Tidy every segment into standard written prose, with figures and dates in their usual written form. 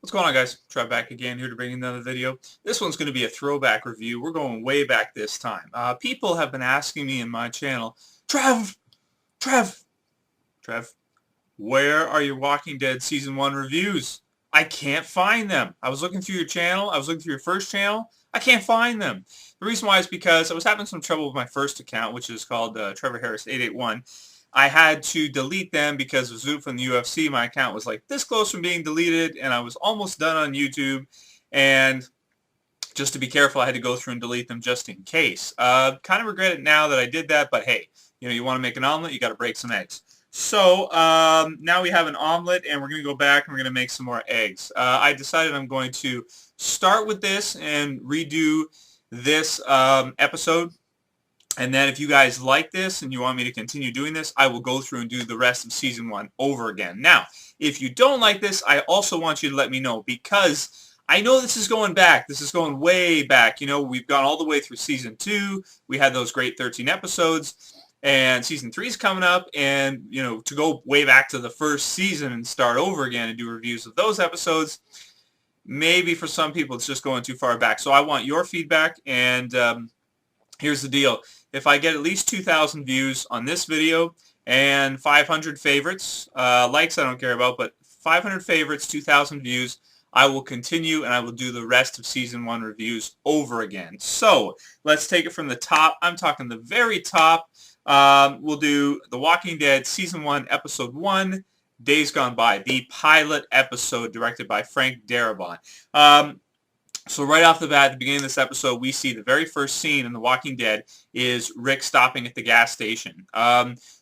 What's going on, guys? Throwback again, here to bring you another video. This one's going to be a throwback review. We're going way back this time. People have been asking me in my channel, Trev, Trev, Trev, where are your Walking Dead Season 1 reviews? I can't find them. I was looking through your channel. I was looking through your first channel. I can't find them. The reason why is because I was having some trouble with my first account, which is called Trevor Harris 881. I had to delete them because of Zoom from the UFC. My account was like this close from being deleted, and I was almost done on YouTube. And just to be careful, I had to go through and delete them just in case. Kind of regret it now that I did that, but hey, you want to make an omelet, you got to break some eggs. So now we have an omelet, and we're going to go back and we're going to make some more eggs. I decided I'm going to start with this and redo this episode. And then if you guys like this and you want me to continue doing this, I will go through and do the rest of Season 1 over again. Now, if you don't like this, I also want you to let me know, because I know this is going back. This is going way back. We've gone all the way through Season 2. We had those great 13 episodes. And Season 3 is coming up. And, to go way back to the first season and start over again and do reviews of those episodes, maybe for some people it's just going too far back. So I want your feedback, and here's the deal. If I get at least 2,000 views on this video and 500 favorites, likes I don't care about, but 500 favorites, 2,000 views, I will continue and I will do the rest of Season 1 reviews over again. So let's take it from the top. I'm talking the very top. We'll do The Walking Dead Season 1, Episode 1, Days Gone By, the pilot episode directed by Frank Darabont. So right off the bat, at the beginning of this episode, we see the very first scene in The Walking Dead is Rick stopping at the gas station.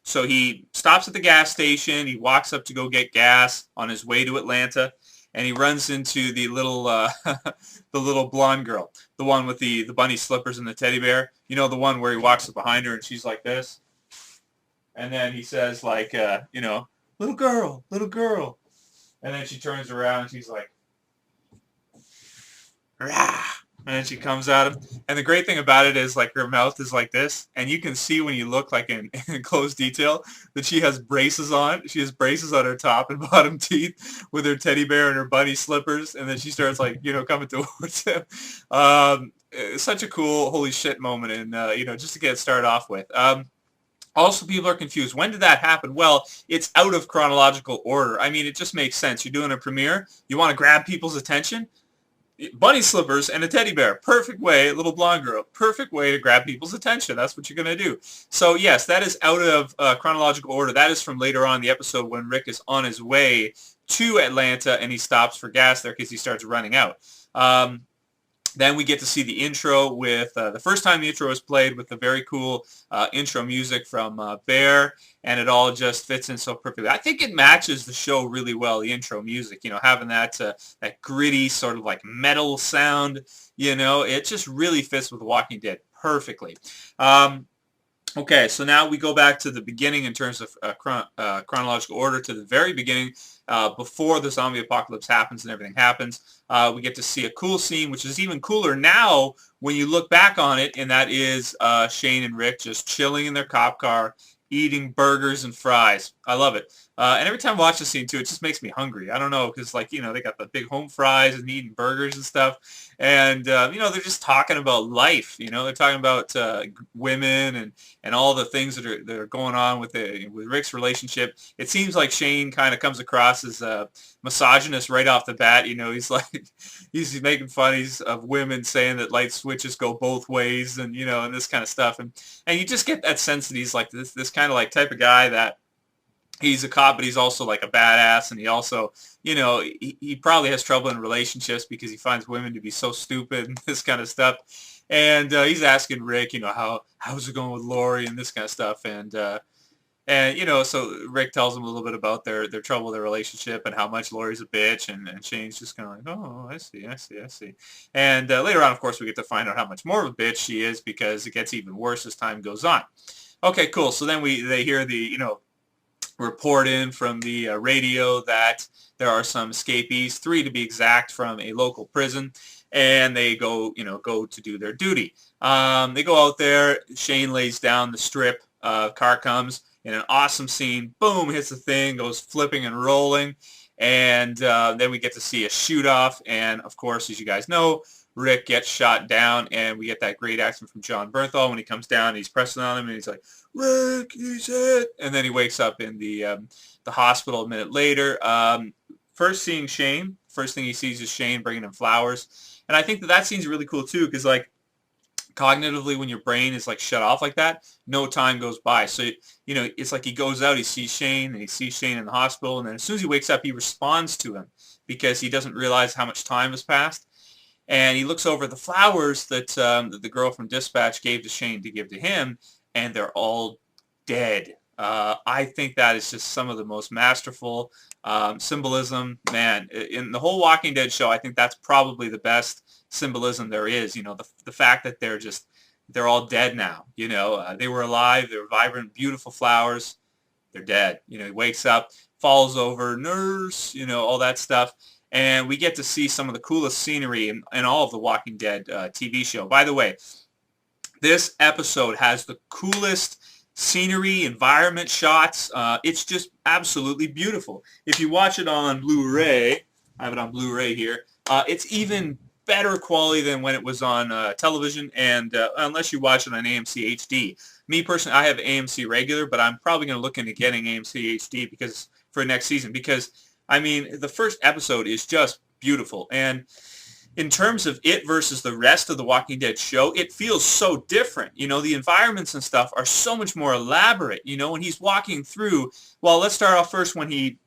So he stops at the gas station. He walks up to go get gas on his way to Atlanta, and he runs into the little the little blonde girl, the one with the bunny slippers and the teddy bear. The one where he walks up behind her and she's like this, and then he says like, little girl, and then she turns around and she's like, rah, and then she comes at him. And the great thing about it is, like, her mouth is like this, and you can see when you look like in close detail that she has braces on. She has braces on her top and bottom teeth with her teddy bear and her bunny slippers, and then she starts like coming towards him. Such a cool holy shit moment, and just to get it started off with. Also, people are confused. When did that happen? Well, it's out of chronological order. I mean, it just makes sense. You're doing a premiere. You want to grab people's attention. Bunny slippers and a teddy bear. Perfect way, little blonde girl. Perfect way to grab people's attention. That's what you're going to do. So, yes, that is out of chronological order. That is from later on in the episode when Rick is on his way to Atlanta and he stops for gas there because he starts running out. Then we get to see the intro with, the first time the intro was played with the very cool intro music from Bear, and it all just fits in so perfectly. I think it matches the show really well, the intro music, having that gritty sort of like metal sound, it just really fits with Walking Dead perfectly. Okay, so now we go back to the beginning in terms of chronological order, to the very beginning, before the zombie apocalypse happens and everything happens. We get to see a cool scene, which is even cooler now when you look back on it, and that is Shane and Rick just chilling in their cop car, eating burgers and fries. I love it. And every time I watch the scene, too, it just makes me hungry. I don't know, because, they got the big home fries and eating burgers and stuff. And, they're just talking about life. They're talking about women and all the things that are going on with Rick's relationship. It seems like Shane kind of comes across as misogynist right off the bat. He's like, he's making fun of women, saying that light switches go both ways, and, and this kind of stuff. And you just get that sense that he's like this kind of like type of guy that he's a cop, but he's also like a badass, and he also, he probably has trouble in relationships because he finds women to be so stupid and this kind of stuff. And he's asking Rick, how's it going with Lori and this kind of stuff. And so Rick tells him a little bit about their trouble, their relationship, and how much Lori's a bitch, and Shane's just kind of like, oh, I see. And later on, of course, we get to find out how much more of a bitch she is, because it gets even worse as time goes on. Okay, cool. So then they hear the, report in from the radio that there are some escapees, 3 to be exact, from a local prison, and they go to do their duty. They go out there. Shane lays down the strip. Car comes in an awesome scene. Boom, hits the thing, goes flipping and rolling. And then we get to see a shoot-off, and of course, as you guys know, Rick gets shot down, and we get that great action from John Bernthal when he comes down, and he's pressing on him, and he's like, Rick, he's hit! And then he wakes up in the hospital a minute later. First seeing Shane, first thing he sees is Shane bringing him flowers. And I think that scene's really cool, too, because, like, cognitively, when your brain is like shut off like that, no time goes by. So, it's like he goes out, he sees Shane, and he sees Shane in the hospital, and then as soon as he wakes up, he responds to him because he doesn't realize how much time has passed. And he looks over the flowers that the girl from Dispatch gave to Shane to give to him, and they're all dead. I think that is just some of the most masterful symbolism. Man, in the whole Walking Dead show, I think that's probably the best symbolism there is. The fact that they're all dead now. They were alive, they were vibrant, beautiful flowers. They're dead. He wakes up, falls over, nurse, all that stuff. And we get to see some of the coolest scenery in all of the Walking Dead TV show. By the way, this episode has the coolest scenery, environment shots. It's just absolutely beautiful. If you watch it on Blu-ray, I have it on Blu-ray here, it's even better quality than when it was on television, and unless you watch it on AMC HD. Me personally, I have AMC regular, but I'm probably going to look into getting AMC HD because for next season, because I mean, the first episode is just beautiful. And in terms of it versus the rest of the Walking Dead show, it feels so different. The environments and stuff are so much more elaborate. When he's walking through, well, let's start off first when he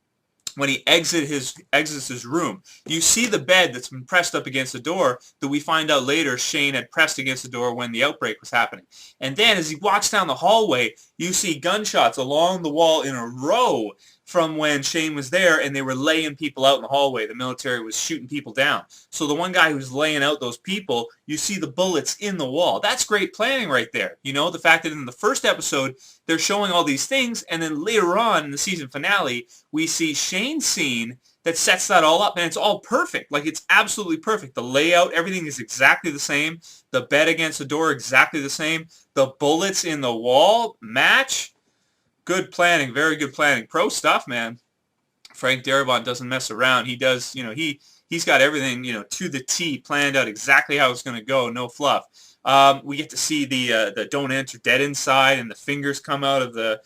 exits his room. You see the bed that's been pressed up against the door that we find out later Shane had pressed against the door when the outbreak was happening. And then as he walks down the hallway, you see gunshots along the wall in a row from when Shane was there, and they were laying people out in the hallway. The military was shooting people down. So the one guy who's laying out those people, you see the bullets in the wall. That's great planning right there. The fact that in the first episode, they're showing all these things, and then later on in the season finale, we see Shane's scene that sets that all up, and it's all perfect. Like, it's absolutely perfect. The layout, everything is exactly the same. The bed against the door, exactly the same. The bullets in the wall match. Good planning, very good planning. Pro stuff, man. Frank Darabont doesn't mess around. He does, he's got everything, to the T, planned out exactly how it's going to go, no fluff. We get to see the Don't Enter Dead inside, and the fingers come out of the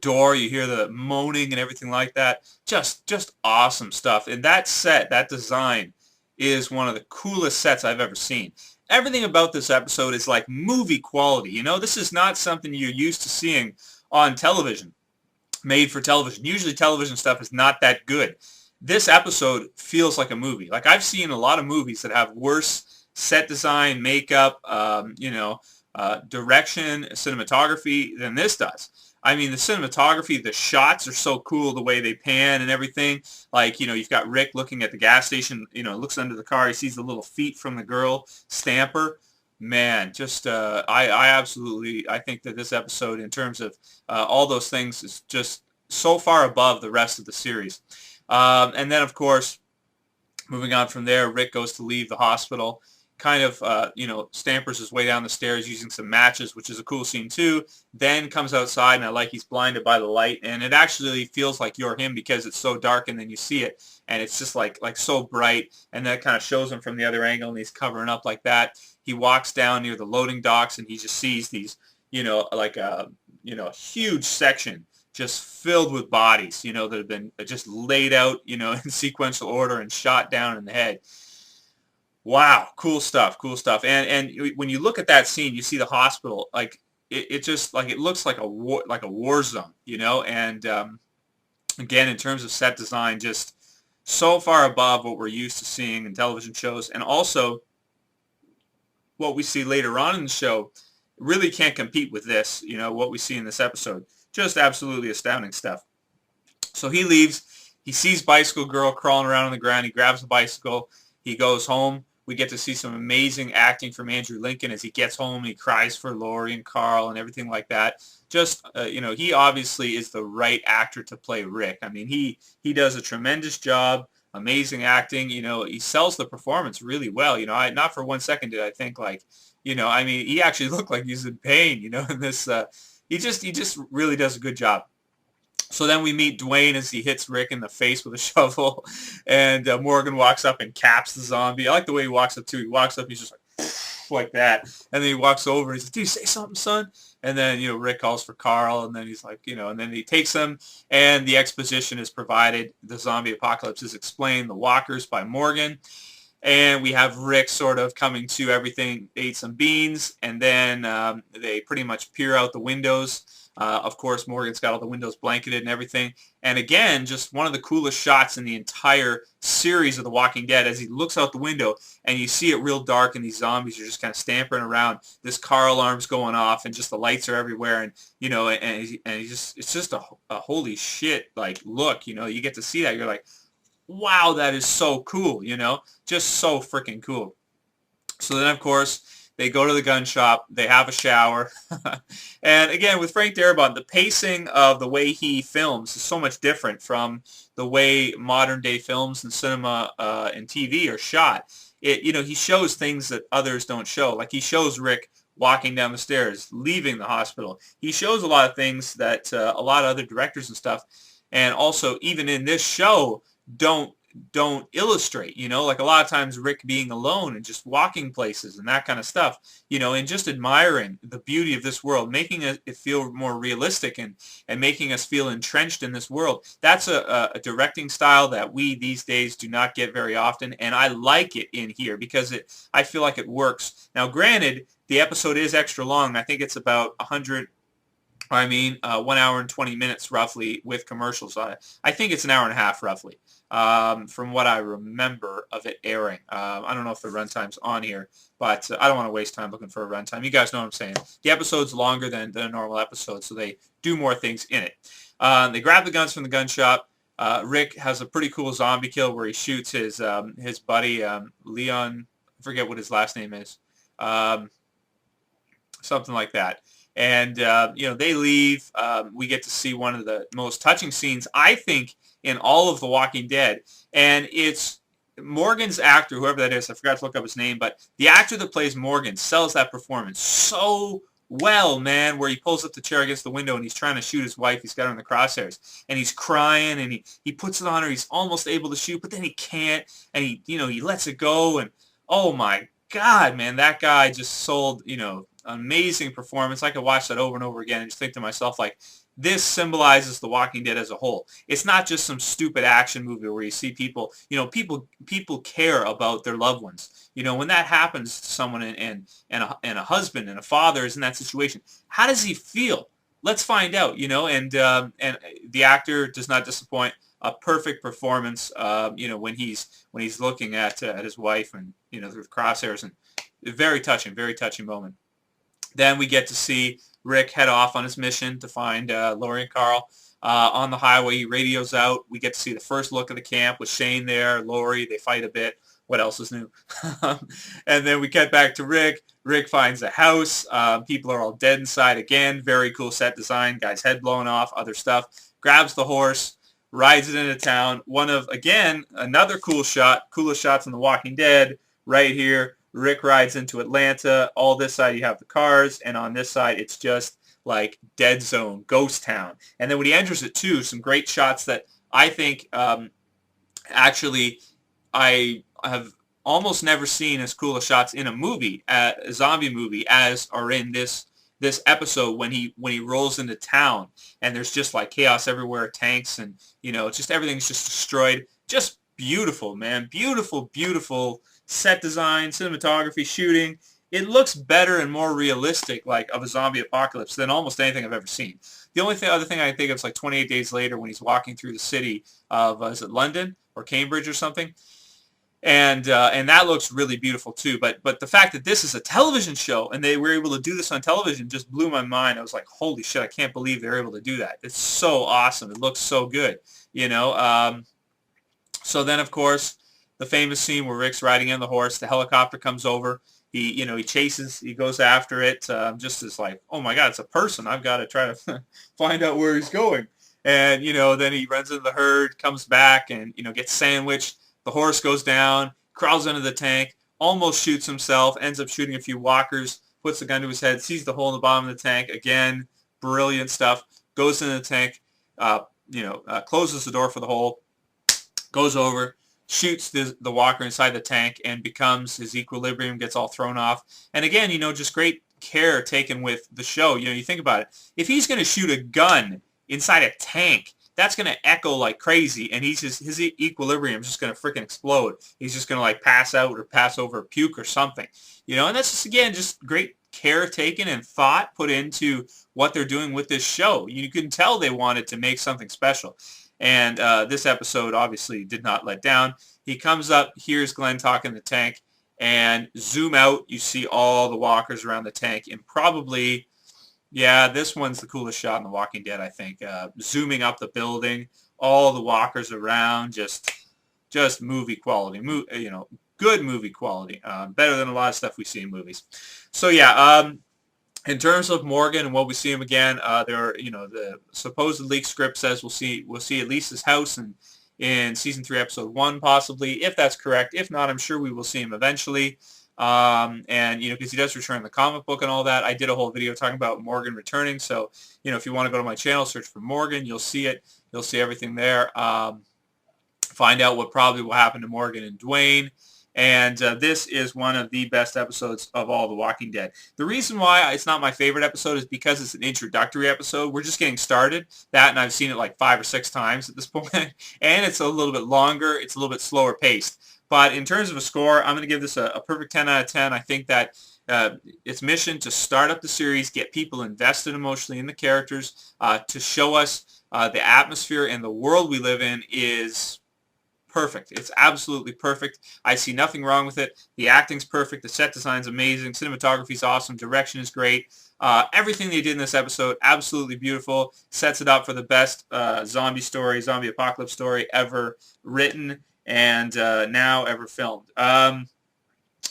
door. You hear the moaning and everything like that. Just awesome stuff. And that set, that design, is one of the coolest sets I've ever seen. Everything about this episode is like movie quality. This is not something you're used to seeing on television, made for television. Usually television stuff is not that good. This episode feels like a movie. Like, I've seen a lot of movies that have worse set design, makeup, direction, cinematography than this does. I mean, the cinematography, the shots are so cool, the way they pan and everything. Like, you've got Rick looking at the gas station, looks under the car, he sees the little feet from the girl, Stamper. Man, just, I think that this episode, in terms of all those things, is just so far above the rest of the series. And then, of course, moving on from there, Rick goes to leave the hospital. Kind of, stampers his way down the stairs using some matches, which is a cool scene too. Then comes outside, and I like he's blinded by the light, and it actually feels like you're him because it's so dark, and then you see it, and it's just like so bright, and that kind of shows him from the other angle, and he's covering up like that. He walks down near the loading docks, and he just sees these, a huge section just filled with bodies, that have been just laid out, in sequential order and shot down in the head. Wow, cool stuff. And when you look at that scene, you see the hospital, like it just like it looks like a war zone, And again, in terms of set design, just so far above what we're used to seeing in television shows, and also what we see later on in the show really can't compete with this. What we see in this episode, just absolutely astounding stuff. So he leaves. He sees Bicycle Girl crawling around on the ground. He grabs the bicycle. He goes home. We get to see some amazing acting from Andrew Lincoln as he gets home and he cries for Lori and Carl and everything like that. Just, he obviously is the right actor to play Rick. I mean, he does a tremendous job, amazing acting. He sells the performance really well. Not for 1 second did I think he actually looked like he's in pain, in this. He just really does a good job. So then we meet Dwayne as he hits Rick in the face with a shovel, and Morgan walks up and caps the zombie. I like the way he walks up too. He walks up, he's just like that, and then he walks over and he's like, "Did you say something, son?" And then Rick calls for Carl, and then he's like, and then he takes them, and the exposition is provided. The zombie apocalypse is explained. The walkers by Morgan. And we have Rick sort of coming to everything. They eat some beans, and then they pretty much peer out the windows. Of course, Morgan's got all the windows blanketed and everything. And again, just one of the coolest shots in the entire series of The Walking Dead as he looks out the window, and you see it real dark, and these zombies are just kind of stamping around. This car alarm's going off, and just the lights are everywhere. And, it's just a holy shit, like, look, you get to see that. You're like, wow, that is so cool, just so freaking cool. So then, of course, they go to the gun shop, they have a shower, and again, with Frank Darabont, the pacing of the way he films is so much different from the way modern-day films and cinema and TV are shot. He shows things that others don't show, like he shows Rick walking down the stairs, leaving the hospital. He shows a lot of things that a lot of other directors and stuff, and also even in this show, don't illustrate, like a lot of times Rick being alone and just walking places and that kind of stuff, and just admiring the beauty of this world, making it feel more realistic and making us feel entrenched in this world. That's a directing style that we these days do not get very often, and I like it in here because I feel like it works. Now, granted, the episode is extra long. I think it's about 1 hour and 20 minutes roughly with commercials. I think it's an hour and a half roughly, from what I remember of it airing. I don't know if the runtime's on here, but I don't want to waste time looking for a runtime. You guys know what I'm saying. The episode's longer than a normal episode, so they do more things in it. They grab the guns from the gun shop. Rick has a pretty cool zombie kill where he shoots his buddy, Leon, I forget what his last name is, something like that. And, they leave. We get to see one of the most touching scenes, I think, in all of The Walking Dead. And it's Morgan's actor, whoever that is. I forgot to look up his name. But the actor that plays Morgan sells that performance so well, man, where he pulls up the chair against the window and he's trying to shoot his wife. He's got her in the crosshairs. And he's crying and he puts it on her. He's almost able to shoot, but then he can't. And he lets it go. And, oh, my God, man, that guy just sold, amazing performance. I could watch that over and over again and just think to myself, like, this symbolizes The Walking Dead as a whole. It's not just some stupid action movie where you see people, people care about their loved ones. When that happens to someone and a husband and a father is in that situation, how does he feel? Let's find out, and the actor does not disappoint. A perfect performance, when he's looking at his wife and, through the crosshairs, and very touching moment. Then we get to see Rick head off on his mission to find Lori and Carl. On the highway, he radios out. We get to see the first look of the camp with Shane there, Lori. They fight a bit. What else is new? And then we get back to Rick. Rick finds a house. People are all dead inside again. Very cool set design. Guy's head blown off, other stuff. Grabs the horse, rides it into town. Another cool shot. Coolest shots in The Walking Dead right here. Rick rides into Atlanta. All this side you have the cars, and on this side it's just like dead zone, ghost town. And then when he enters it too, some great shots that I think actually I have almost never seen as cool as shots in a movie, a zombie movie, as are in this episode when he rolls into town and there's just like chaos everywhere, tanks and just everything's just destroyed. Just beautiful, man. Beautiful set design, cinematography, shooting. It looks better and more realistic, like, of a zombie apocalypse than almost anything I've ever seen. The only other thing I can think of is like 28 Days Later when he's walking through the city of, is it London or Cambridge or something? And that looks really beautiful too. But the fact that this is a television show and they were able to do this on television just blew my mind. I was like, holy shit, I can't believe they're able to do that. It's so awesome. It looks so good, So then, of course, the famous scene where Rick's riding in the horse, the helicopter comes over, he chases, he goes after it, just as like, oh my God, it's a person, I've got to try to find out where he's going. And, then he runs into the herd, comes back and, gets sandwiched, the horse goes down, crawls into the tank, almost shoots himself, ends up shooting a few walkers, puts the gun to his head, sees the hole in the bottom of the tank, again, brilliant stuff, goes into the tank, closes the door for the hole, goes over, shoots the walker inside the tank, and becomes his equilibrium gets all thrown off. And again, just great care taken with the show. You think about it. If he's going to shoot a gun inside a tank, that's going to echo like crazy, and his equilibrium is just going to freaking explode. He's just going to like pass out or pass over, or puke or something. And that's just, again, just great care taken and thought put into what they're doing with this show. You can tell they wanted to make something special. And this episode obviously did not let down. He comes up, hears Glenn talking the tank, and zoom out, you see all the walkers around the tank, and probably, yeah, this one's the coolest shot in The Walking Dead, I think. Zooming up the building, all the walkers around, just movie quality. Good movie quality. Better than a lot of stuff we see in movies. So yeah, in terms of Morgan and what we see him again, the supposed leaked script says we'll see at least his house in season 3, episode 1, possibly, if that's correct. If not, I'm sure we will see him eventually. And because he does return the comic book and all that. I did a whole video talking about Morgan returning. So if you want to go to my channel, search for Morgan, you'll see it. You'll see everything there. Find out what probably will happen to Morgan and Dwayne. And this is one of the best episodes of all The Walking Dead. The reason why it's not my favorite episode is because it's an introductory episode. We're just getting started. And I've seen it like 5 or 6 times at this point. And it's a little bit longer. It's a little bit slower paced. But in terms of a score, I'm going to give this a perfect 10 out of 10. I think that its mission to start up the series, get people invested emotionally in the characters, to show us the atmosphere and the world we live in is perfect. It's absolutely perfect. I see nothing wrong with it. The acting's perfect. The set design's amazing. Cinematography's awesome. Direction is great. Everything they did in this episode, absolutely beautiful. Sets it up for the best zombie apocalypse story ever written and now ever filmed.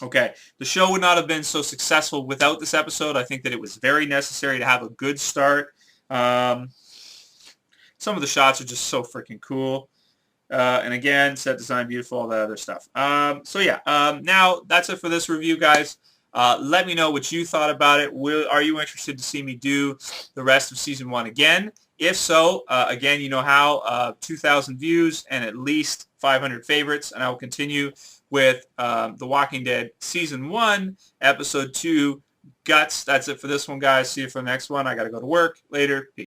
Okay, the show would not have been so successful without this episode. I think that it was very necessary to have a good start. Some of the shots are just so freaking cool. And again, set design, beautiful, all that other stuff. So yeah, now that's it for this review, guys. Let me know what you thought about it. Are you interested to see me do the rest of Season 1 again? If so, again, you know how, 2,000 views and at least 500 favorites, and I will continue with The Walking Dead Season 1, Episode 2, Guts. That's it for this one, guys. See you for the next one. I got to go to work. Later. Peace.